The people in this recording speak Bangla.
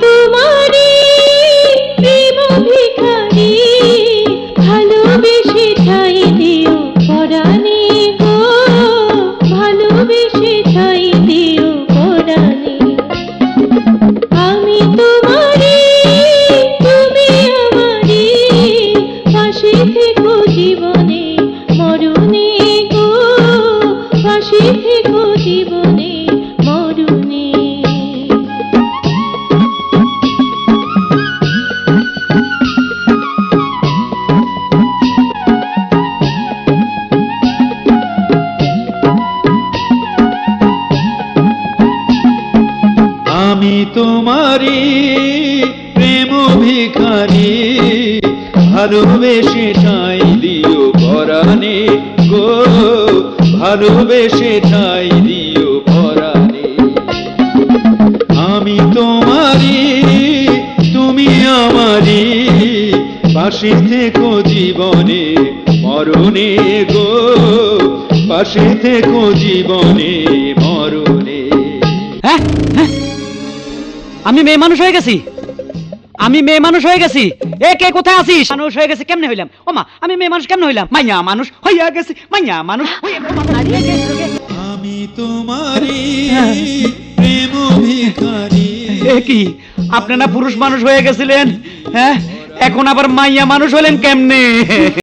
তোমারি প্রেম ভিখারি, ভালোবেসে ঠাই দিও পরাণে গো, ভালোবেসে ঠাই দিও পরাণে। আমি তোমারি তুমি আমারি, পাশে থেকো জীবনে মরণে গো, পাশে থেকো জীবনে মরণে। আমি তোমারি প্রেম ভিখারি, ভালোবেসে ঠাই দিও পরাণে গো, ভালোবেসে ঠাই দিও পরাণে। আমি তোমারি তুমি আমারি, পাশে থেকো জীবনে মরণে গো, পাশে থেকো জীবনে মরণে। হ্যাঁ হ্যাঁ, আমি মেয়ে মানুষ হয়ে গেছি, আমি মেয়ে মানুষ হয়ে গেছি। এ কে কোথায় আছিস? মানুষ হয়ে গেছে কেমনে হইলাম? ও মা, আমি মেয়ে মানুষ কেমনে হইলাম? মাইয়া মানুষ হইয়া গেছি, মাইয়া মানুষ। আমি তোমারি প্রেম ভিখারি। এ কি, আপনি না পুরুষ মানুষ হয়ে গেছিলেন? হ্যাঁ, এখন আবার মাইয়া মানুষ হলেন কেমনে?